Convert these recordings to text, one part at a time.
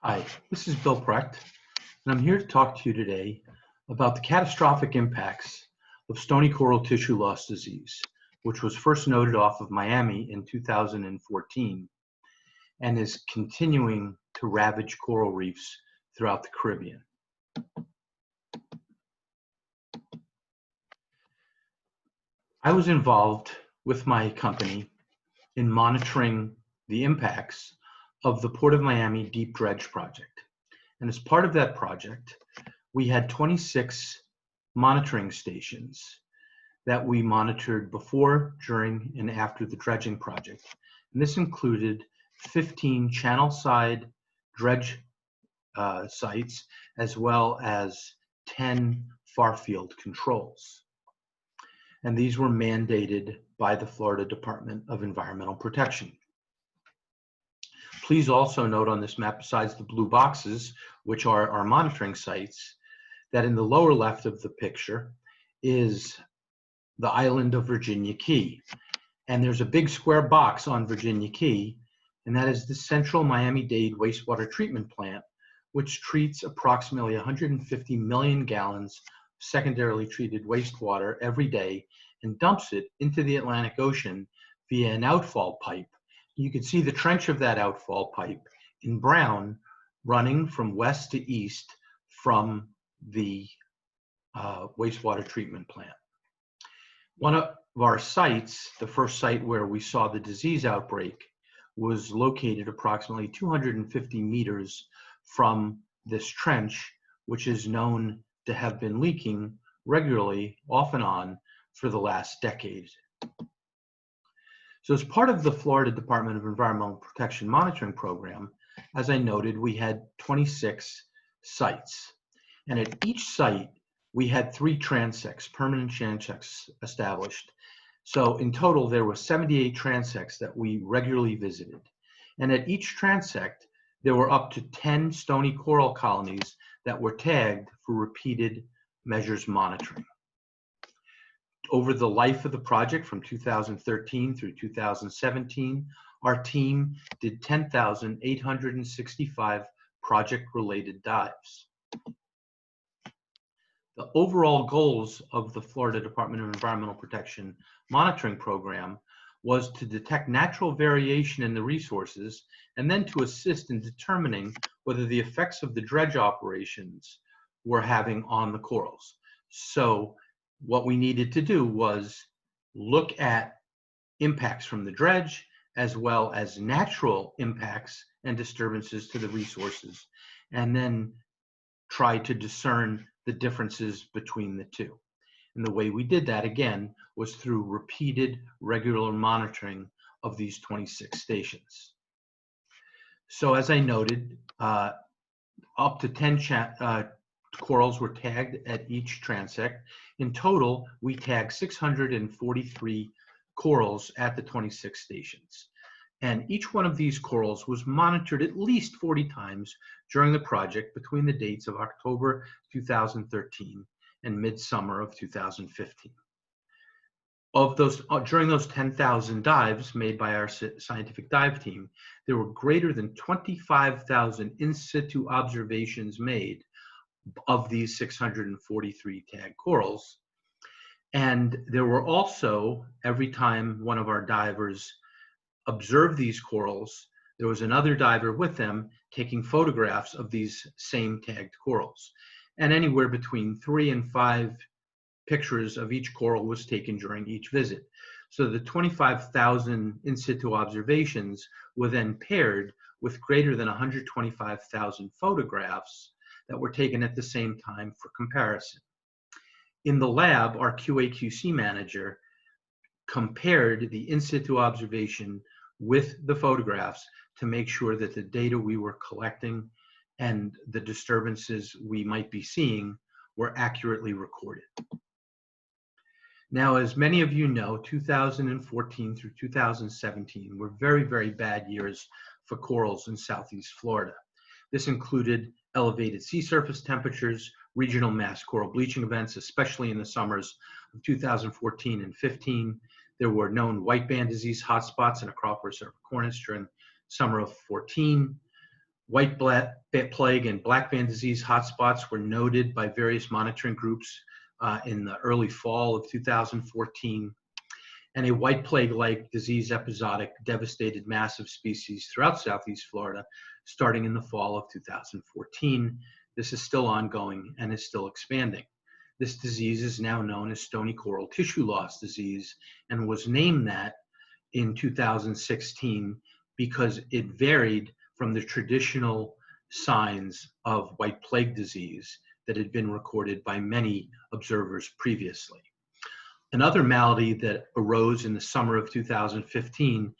Hi, this is Bill Precht, and I'm here to talk to you today about the catastrophic impacts of stony coral tissue loss disease, which was first noted off of Miami in 2014 and is continuing to ravage coral reefs throughout the Caribbean. I was involved with my company in monitoring the impacts of the Port of Miami Deep Dredge project. And as part of that project, we had 26 monitoring stations that we monitored before, during, and after the dredging project. And this included 15 channel side dredge sites, as well as 10 far field controls. And these were mandated by the Florida Department of Environmental Protection. Please also note on this map, besides the blue boxes, which are our monitoring sites, that in the lower left of the picture is the island of Virginia Key. And there's a big square box on Virginia Key, and that is the Central Miami-Dade Wastewater Treatment Plant, which treats approximately 150 million gallons of secondarily treated wastewater every day and dumps it into the Atlantic Ocean via an outfall pipe. You can see the trench of that outfall pipe in brown running from west to east from the wastewater treatment plant. One of our sites, the first site where we saw the disease outbreak, was located approximately 250 meters from this trench, which is known to have been leaking regularly, off and on, for the last decade. So as part of the Florida Department of Environmental Protection Monitoring Program, as I noted, we had 26 sites. And at each site, we had 3 transects, permanent transects established. So in total, there were 78 transects that we regularly visited. And at each transect, there were up to 10 stony coral colonies that were tagged for repeated measures monitoring. Over the life of the project from 2013 through 2017, our team did 10,865 project-related dives. The overall goals of the Florida Department of Environmental Protection Monitoring Program was to detect natural variation in the resources and then to assist in determining whether the effects of the dredge operations were having on the corals. So what we needed to do was look at impacts from the dredge, as well as natural impacts and disturbances to the resources, and then try to discern the differences between the two. And the way we did that, again, was through repeated, regular monitoring of these 26 stations. So as I noted, up to 10 corals were tagged at each transect. In total, we tagged 643 corals at the 26 stations. And each one of these corals was monitored at least 40 times during the project between the dates of October 2013 and midsummer of 2015. Of those, during those 10,000 dives made by our scientific dive team, there were greater than 25,000 in situ observations made of these 643 tagged corals. And there were also, every time one of our divers observed these corals, there was another diver with them taking photographs of these same tagged corals. And anywhere between 3 and 5 pictures of each coral was taken during each visit. So the 25,000 in situ observations were then paired with greater than 125,000 photographs that were taken at the same time for comparison. In the lab, our QA/QC manager compared the in situ observation with the photographs to make sure that the data we were collecting and the disturbances we might be seeing were accurately recorded. Now, as many of you know, 2014 through 2017 were very, very bad years for corals in Southeast Florida. This included elevated sea surface temperatures, regional mass coral bleaching events, especially in the summers of 2014 and 15. There were known white band disease hotspots in Acropolis River Cornice during summer of 14. White plague and black band disease hotspots were noted by various monitoring groups in the early fall of 2014. And a white plague-like disease episodic devastated massive species throughout Southeast Florida, starting in the fall of 2014. This is still ongoing and is still expanding. This disease is now known as stony coral tissue loss disease and was named that in 2016 because it varied from the traditional signs of white plague disease that had been recorded by many observers previously. Another malady that arose in the summer of 2015,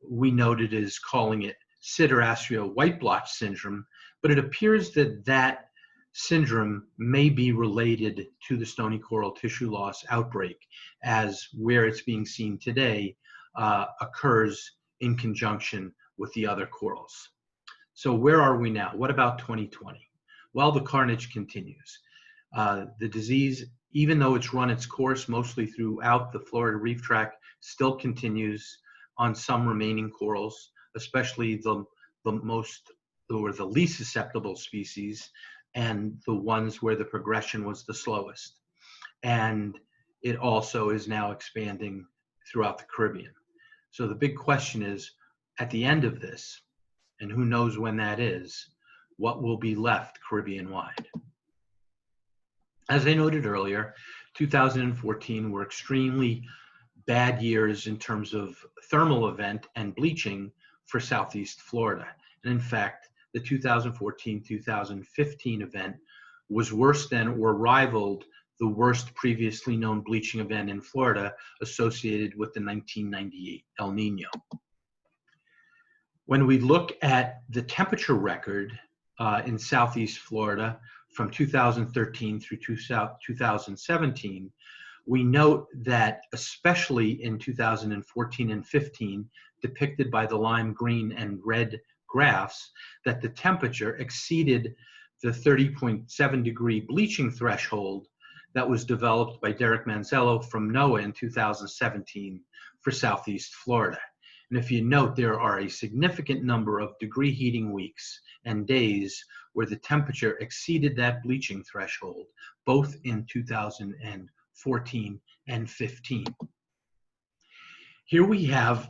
we noted as calling it Siderastria white blotch syndrome, but it appears that that syndrome may be related to the stony coral tissue loss outbreak, as where it's being seen today occurs in conjunction with the other corals. So where are we now? What about 2020? Well, the carnage continues. The disease, even though it's run its course mostly throughout the Florida Reef Tract, still continues on some remaining corals, especially the most or the least susceptible species and the ones where the progression was the slowest. And it also is now expanding throughout the Caribbean. So the big question is, at the end of this, and who knows when that is, what will be left Caribbean-wide? As I noted earlier, 2014 were extremely bad years in terms of thermal event and bleaching for Southeast Florida. And in fact, the 2014-2015 event was worse than or rivaled the worst previously known bleaching event in Florida associated with the 1998 El Nino. When we look at the temperature record in Southeast Florida from 2013 through 2017, we note that especially in 2014 and 15, depicted by the lime green and red graphs, that the temperature exceeded the 30.7 degree bleaching threshold that was developed by Derek Manzello from NOAA in 2017 for Southeast Florida. And if you note, there are a significant number of degree heating weeks and days where the temperature exceeded that bleaching threshold, both in 2014 and 15. Here we have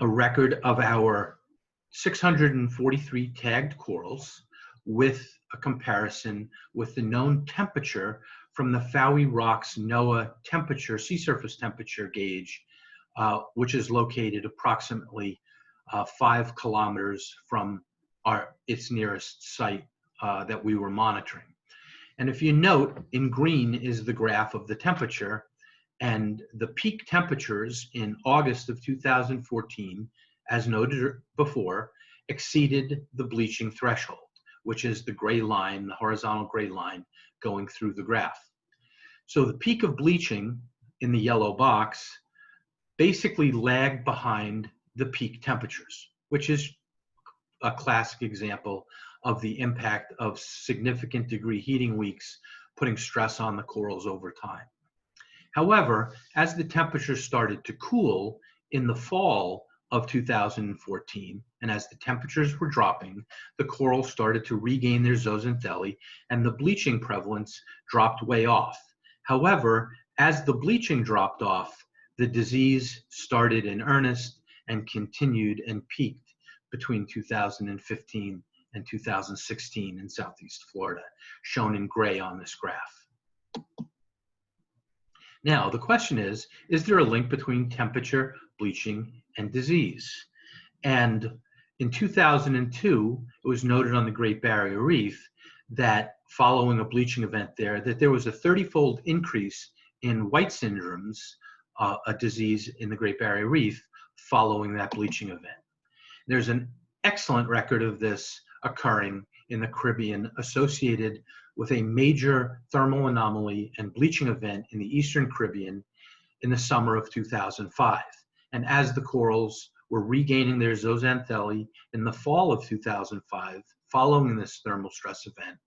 a record of our 643 tagged corals with a comparison with the known temperature from the Fowey Rocks NOAA temperature, sea surface temperature gauge, which is located approximately 5 kilometers from its nearest site that we were monitoring. And if you note, in green is the graph of the temperature, and the peak temperatures in August of 2014, as noted before, exceeded the bleaching threshold, which is the gray line, the horizontal gray line going through the graph. So the peak of bleaching in the yellow box basically lagged behind the peak temperatures, which is a classic example of the impact of significant degree heating weeks putting stress on the corals over time. However, as the temperatures started to cool in the fall of 2014, and as the temperatures were dropping, the corals started to regain their zooxanthellae and the bleaching prevalence dropped way off. However, as the bleaching dropped off, the disease started in earnest and continued and peaked between 2015 and 2016 in Southeast Florida, shown in gray on this graph. Now, the question is there a link between temperature, bleaching, and disease? And in 2002, it was noted on the Great Barrier Reef that following a bleaching event there, that there was a 30-fold increase in white syndromes, a disease in the Great Barrier Reef, following that bleaching event. There's an excellent record of this occurring in the Caribbean associated with a major thermal anomaly and bleaching event in the Eastern Caribbean in the summer of 2005. And as the corals were regaining their zooxanthellae in the fall of 2005, following this thermal stress event,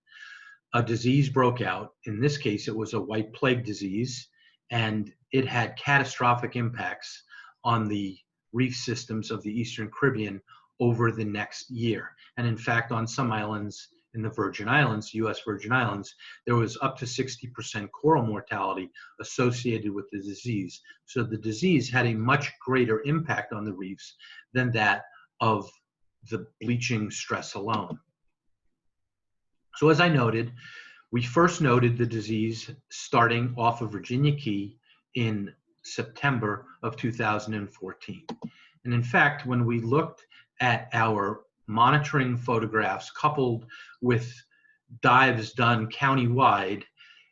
a disease broke out. In this case, it was a white plague disease, and it had catastrophic impacts on the reef systems of the Eastern Caribbean over the next year. And in fact, on some islands in the Virgin Islands, US Virgin Islands, there was up to 60% coral mortality associated with the disease. So the disease had a much greater impact on the reefs than that of the bleaching stress alone. So as I noted, we first noted the disease starting off of Virginia Key in September of 2014. And in fact, when we looked at our monitoring photographs coupled with dives done countywide,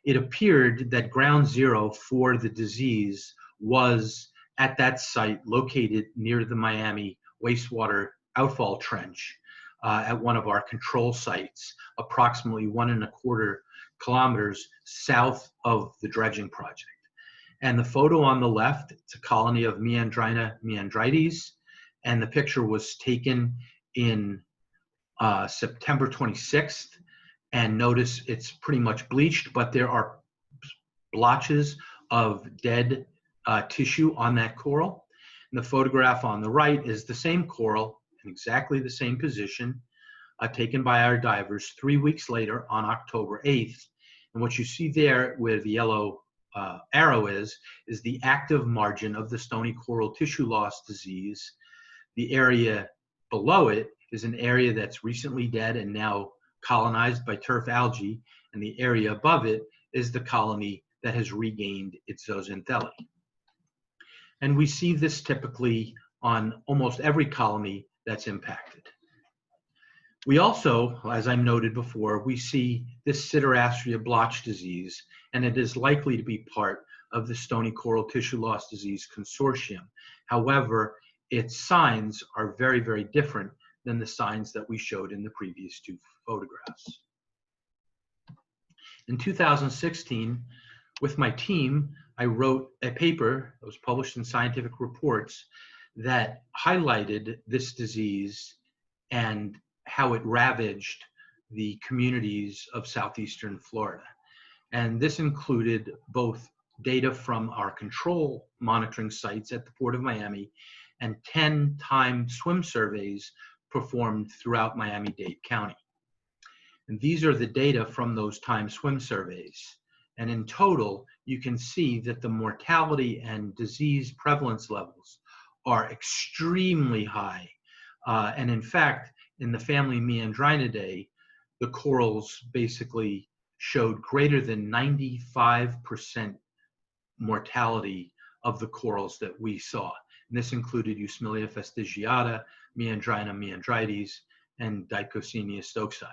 it appeared that ground zero for the disease was at that site located near the Miami wastewater outfall trench at one of our control sites, approximately 1.25 kilometers south of the dredging project. And the photo on the left, it's a colony of Meandrina meandrites, and the picture was taken in September 26th. And notice it's pretty much bleached, but there are blotches of dead tissue on that coral. And the photograph on the right is the same coral in exactly the same position, taken by our divers 3 weeks later on October 8th. And what you see there where the yellow arrow is the active margin of the stony coral tissue loss disease. The area below it is an area that's recently dead and now colonized by turf algae, and the area above it is the colony that has regained its zooxanthellae. And we see this typically on almost every colony that's impacted. We also, as I noted before, we see this Siderastria blotch disease, and it is likely to be part of the stony coral tissue loss disease consortium. However, its signs are very, very different than the signs that we showed in the previous two photographs. In 2016, with my team, I wrote a paper that was published in Scientific Reports that highlighted this disease and how it ravaged the communities of southeastern Florida. And this included both data from our control monitoring sites at the Port of Miami and 10 timed swim surveys performed throughout Miami-Dade County. And these are the data from those timed swim surveys. And in total, you can see that the mortality and disease prevalence levels are extremely high. And in fact, in the family Meandrinidae, the corals basically showed greater than 95% mortality of the corals that we saw. And this included Eusmilia fastigiata, Meandrina meandrites, and Dichocenia stokesi.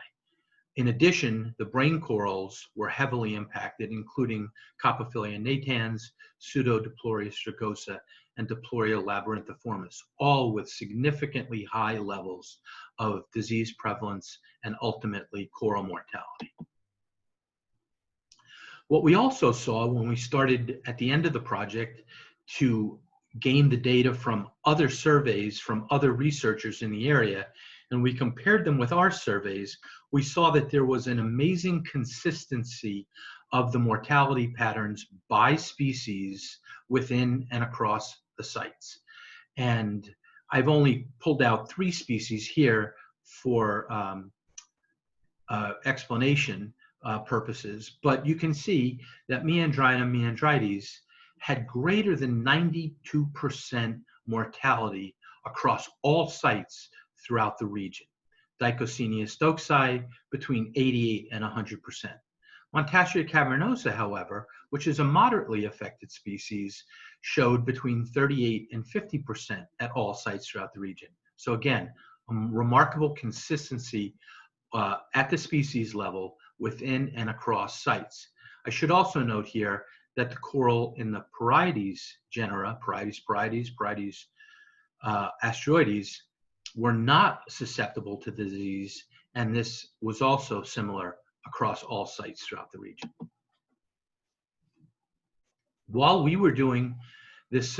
In addition, the brain corals were heavily impacted, including Copophilia natans, Pseudodiploria strigosa, and Diploria labyrinthiformis, all with significantly high levels of disease prevalence and ultimately coral mortality. What we also saw when we started at the end of the project to gain the data from other surveys from other researchers in the area, and we compared them with our surveys, we saw that there was an amazing consistency of the mortality patterns by species within and across the sites. And I've only pulled out 3 species here for explanation purposes, but you can see that Meandrina meandrites had greater than 92% mortality across all sites throughout the region. Dichocenia stokesi between 88 and 100%. Montassia cavernosa, however, which is a moderately affected species, showed between 38 and 50% at all sites throughout the region. So again, a remarkable consistency at the species level within and across sites. I should also note here that the coral in the Parietes genera, Parietes parietes, Parietes asteroides, were not susceptible to the disease, and this was also similar across all sites throughout the region. While we were doing this,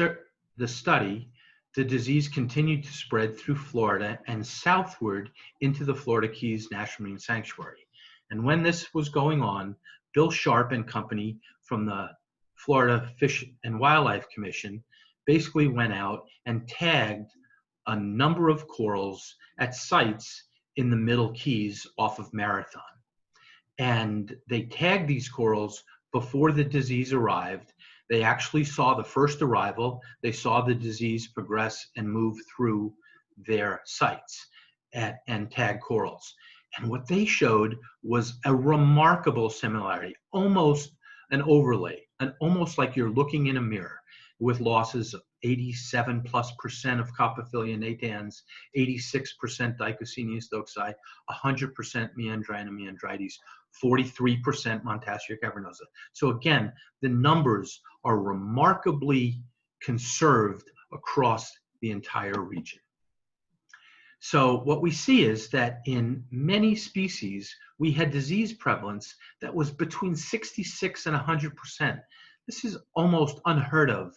the study, the disease continued to spread through Florida and southward into the Florida Keys National Marine Sanctuary. And when this was going on, Bill Sharp and company from the Florida Fish and Wildlife Commission basically went out and tagged a number of corals at sites in the Middle Keys off of Marathon. And they tagged these corals before the disease arrived. They actually saw the first arrival. They saw the disease progress and move through their sites and tag corals. And what they showed was a remarkable similarity, almost an overlay, and almost like you're looking in a mirror, with losses of 87+% of Coprolinia natans, 86% Dicocenia stokesi, 100% Meandrina meandrites, 43% Montassia cavernosa. So again, the numbers are remarkably conserved across the entire region. So what we see is that in many species, we had disease prevalence that was between 66 and 100%. This is almost unheard of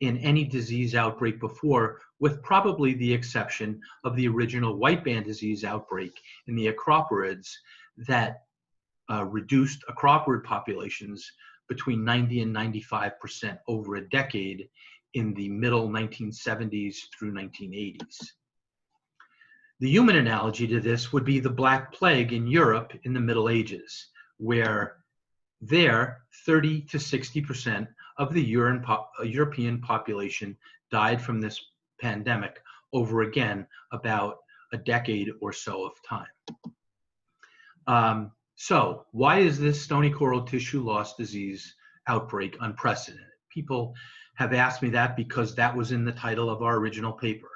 in any disease outbreak before, with probably the exception of the original white band disease outbreak in the acroporids that reduced acroporid populations between 90 and 95% over a decade in the middle 1970s through 1980s. The human analogy to this would be the Black Plague in Europe in the Middle Ages, where there 30 to 60% of the European population died from this pandemic over, again, about a decade or so of time. So why is this stony coral tissue loss disease outbreak unprecedented? People have asked me that because that was in the title of our original paper.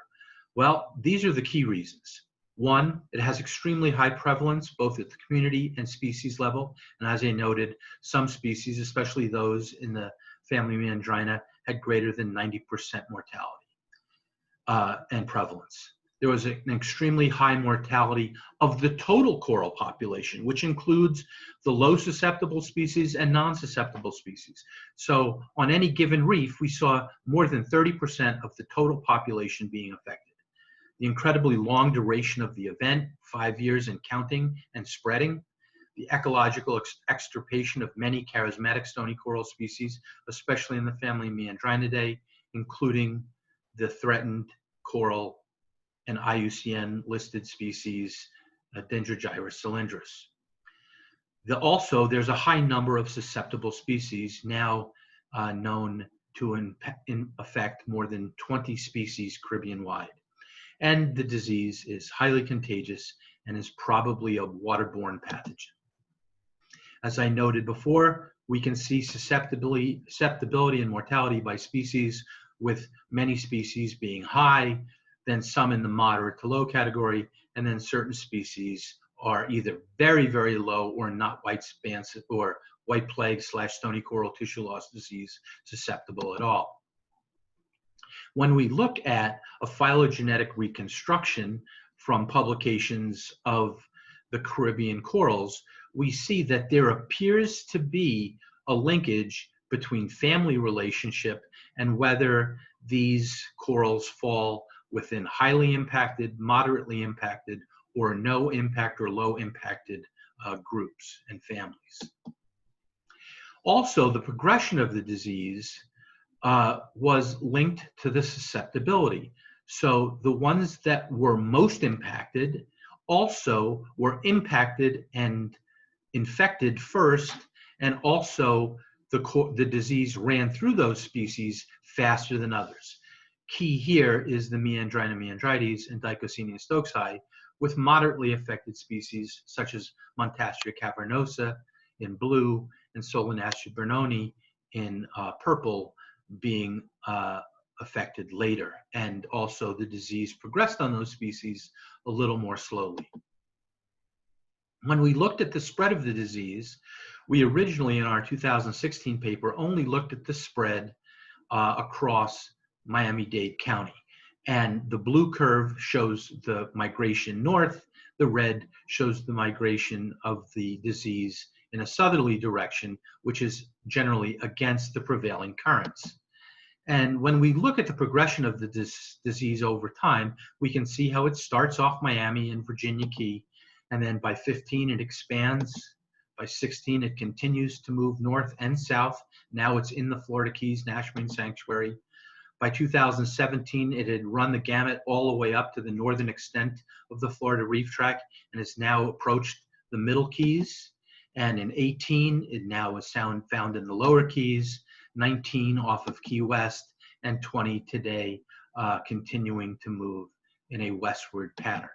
Well, these are the key reasons. One, it has extremely high prevalence, both at the community and species level. And as I noted, some species, especially those in the family Meandrina, had greater than 90% mortality and prevalence. There was an extremely high mortality of the total coral population, which includes the low susceptible species and non-susceptible species. So on any given reef, we saw more than 30% of the total population being affected. The incredibly long duration of the event, 5 years and counting and spreading, the ecological extirpation of many charismatic stony coral species, especially in the family Meandrinidae, including the threatened coral and IUCN listed species, Dendrogyrus cylindrus. Also, there's a high number of susceptible species now known to affect more than 20 species Caribbean-wide. And the disease is highly contagious and is probably a waterborne pathogen. As I noted before, we can see susceptibility and mortality by species, with many species being high, then some in the moderate to low category, and then certain species are either very, very low or not white plague / stony coral tissue loss disease susceptible at all. When we look at a phylogenetic reconstruction from publications of the Caribbean corals, we see that there appears to be a linkage between family relationship and whether these corals fall within highly impacted, moderately impacted, or no impact or low impacted groups and families. Also, the progression of the disease was linked to the susceptibility. So the ones that were most impacted also were impacted and infected first, and also the disease ran through those species faster than others. Key here is the Meandrina meandrites and Dicocenia stokesi, with moderately affected species such as Montassia cavernosa in blue and Solanaceae burnoni in purple being affected later. And also the disease progressed on those species a little more slowly. When we looked at the spread of the disease, we originally in our 2016 paper only looked at the spread across Miami-Dade County. And the blue curve shows the migration north, the red shows the migration of the disease in a southerly direction, which is generally against the prevailing currents. And when we look at the progression of the disease over time, we can see how it starts off Miami and Virginia Key, and then by 15 it expands. By 16 it continues to move north and south. Now it's in the Florida Keys Nash Marine Sanctuary. By 2017, it had run the gamut all the way up to the northern extent of the Florida Reef Tract and has now approached the Middle Keys. And in 18, it now is found in the Lower Keys, 19 off of Key West, and 20 today, continuing to move in a westward pattern.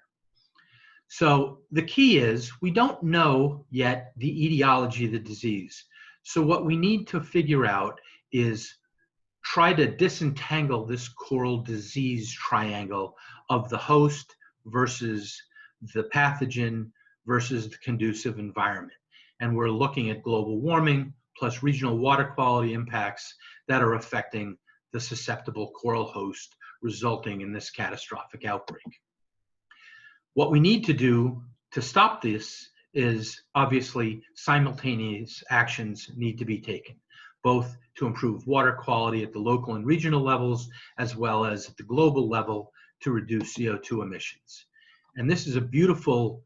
So the key is we don't know yet the etiology of the disease. So what we need to figure out is try to disentangle this coral disease triangle of the host versus the pathogen versus the conducive environment. And we're looking at global warming plus regional water quality impacts that are affecting the susceptible coral host, resulting in this catastrophic outbreak. What we need to do to stop this is obviously simultaneous actions need to be taken, both to improve water quality at the local and regional levels, as well as at the global level to reduce CO2 emissions. And this is a beautiful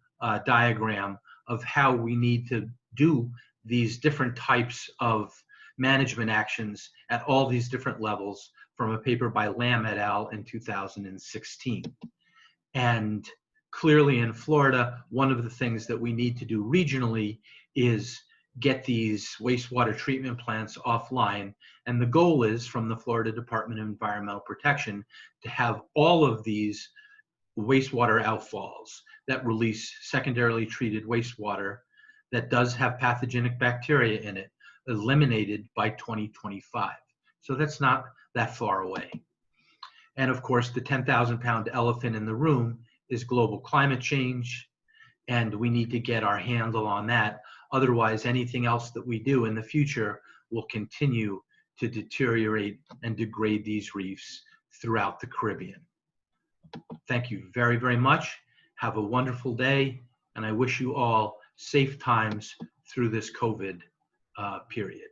diagram of how we need to do these different types of management actions at all these different levels from a paper by Lamb et al. In 2016. And clearly in Florida, one of the things that we need to do regionally is get these wastewater treatment plants offline. And the goal is from the Florida Department of Environmental Protection to have all of these wastewater outfalls that release secondarily treated wastewater that does have pathogenic bacteria in it eliminated by 2025. So that's not that far away. And of course, the 10,000-pound elephant in the room is global climate change, and we need to get our handle on that. Otherwise, anything else that we do in the future will continue to deteriorate and degrade these reefs throughout the Caribbean. Thank you very, very much. Have a wonderful day, and I wish you all safe times through this COVID period.